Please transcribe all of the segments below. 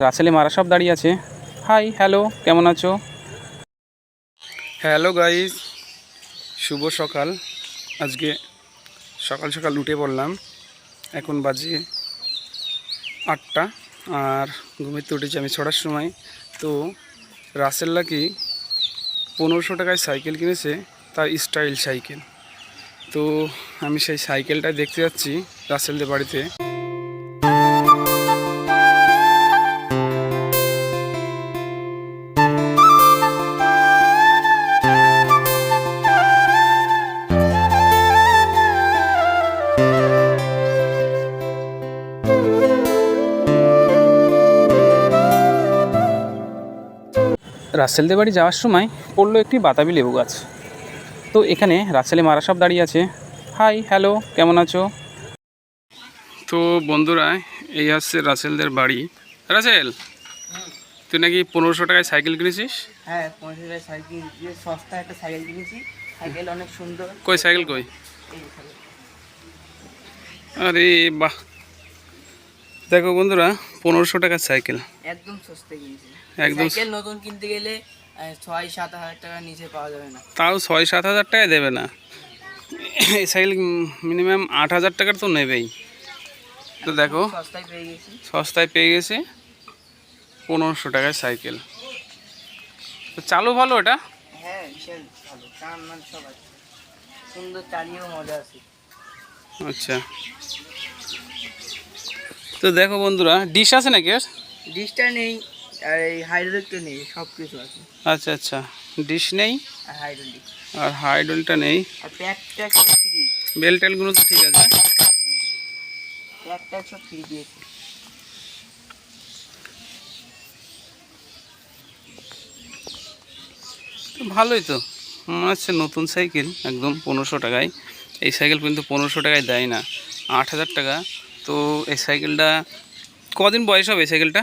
রাসেলে মারা সব দাঁড়িয়ে আছে। হাই, হ্যালো, কেমন আছো? হ্যালো গাইস, শুভ সকাল। আজকে সকাল সকাল উঠে পড়লাম। এখন বাজে 8টা আর ঘুমিতে উঠেছি আমি 6টার সময়। তো রাসেল লাকি 1500 টাকায় সাইকেল কিনেছে, তার স্টাইল সাইকেল। তো আমি সেই সাইকেলটা দেখতে যাচ্ছি রাসেলদের বাড়িতে। রাসেলদের বাড়ি যাওয়ার সময় পড়লো একটি বাতাবি লেবু গাছ। তো এখানে রাসেলে মারা সব দাঁড়িয়ে আছে। হাই, হ্যালো, কেমন আছো? তো বন্ধুরা, এই আসছে রাসেলদের বাড়ি। রাসেল, তুই নাকি 1500 টাকায় সাইকেল কিনেছিস? হ্যাঁ, 1500 টাকায় সাইকেল, সস্তা একটা সাইকেল কিনেছি। সাইকেল অনেক সুন্দর। কই সাইকেল কই? আরে বাহ, দেখো বন্ধুরা, 1500 টাকার সাইকেল একদম সস্তা কিনেছি। একদম। সাইকেল নতুন কিনতে গেলে 6-7 হাজার টাকার নিচে পাওয়া যাবে না। তাও 6-7 হাজার টাকায় দেবে না। এই সাইকেল মিনিমাম 8 হাজার টাকার তো নেবেই। তো দেখো, সস্তায় পেয়ে গেছি। সস্তায় পেয়ে গেছে 1500 টাকার সাইকেল। তো চালু ভালো এটা? হ্যাঁ, বিশাল ভালো, টান মান সব আছে, সুন্দর, চালিয়েও মজা আছে। আচ্ছা, তো দেখো বন্ধুরা, ডিশ আছে নাকি? আর ডিশটা নেই, আর এই হাইড্রোলিকটা নেই, সব কিছু আছে। আচ্ছা আচ্ছা, ডিশ নেই আর হাইড্রোলিক, আর হাইড্রোলটা নেই। আর প্যাক ট্যাক ফ্রি। বেল টেলগুলো তো ঠিক আছে। প্যাক ট্যাক সব ফ্রি দিয়েছে। তো ভালোই তো, মনে হচ্ছে নতুন সাইকেল একদম 1500 টাকায়। এই সাইকেল কিন্তু 1500 টাকায় দেয় না, 8000 টাকা। তো এই সাইকেলটা কদিন বয়স হবে? এই সাইকেলটা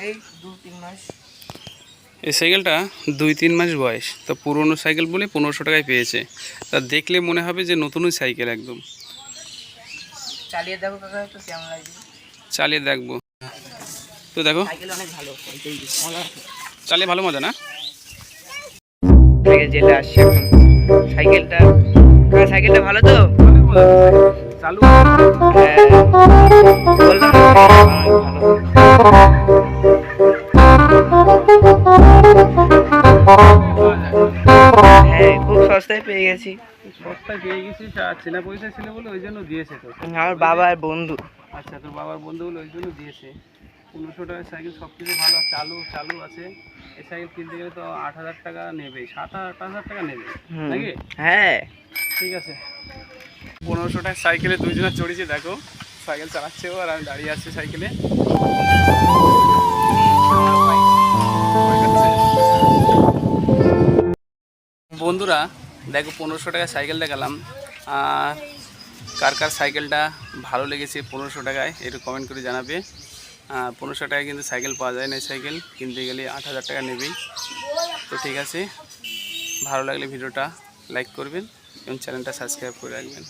এই 2-3 মাস। এই সাইকেলটা 2-3 মাস বয়স। তো পুরনো সাইকেল বলে 1500 টাকায় পেয়েছে। তা দেখলে মনে হবে যে নতুনই সাইকেল একদম। চালিয়ে দেখো কাকা, তো কেমন লাগছে? চালিয়ে দেখবো। তো দেখো, সাইকেল অনেক ভালো, চালিয়ে ভালো মজা না? জেলে আসছে এখন সাইকেলটা। সাইকেলটা ভালো তো? চালু। হ্যাঁ, বললাম না, ভালো। হ্যাঁ, খুব সস্তায় পেয়ে গেছি। সস্তায় পেয়ে গেছিস, আর চেনা পয়সা ছিল বলে ওই জন্য দিয়েছে তো। আমার বাবার বন্ধু। আচ্ছা, তোর বাবার বন্ধু বলে ওই জন্য দিয়েছে। 1500 টাকার সাইকেল, সব কিছু ভালো, চালু চালু আছে। এই সাইকেল কিনতে গেলে তো 8000 টাকা নেবে, 7-8 হাজার টাকা নেবে নাকি? হ্যাঁ, ঠিক আছে। 1500 টাকার সাইকেলে দুইজনে চড়েছি। দেখো, সাইকেল চালাচ্ছে ও আর আমি দাঁড়িয়ে আছি সাইকেলে। বন্ধুরা দেখো, 1500 টাকায় সাইকেল দেখালাম। আর কার কার সাইকেলটা ভালো লেগেছে 1500 টাকায় একটু কমেন্ট করে জানাবে। 1500 টাকায় কিন্তু সাইকেল পাওয়া যায় না, সাইকেল কিনতে গেলে 8000 টাকা নেবেই। তো ঠিক আছে, ভালো লাগলে ভিডিওটা লাইক করবেন এবং চ্যানেলটা সাবস্ক্রাইব করে রাখবেন।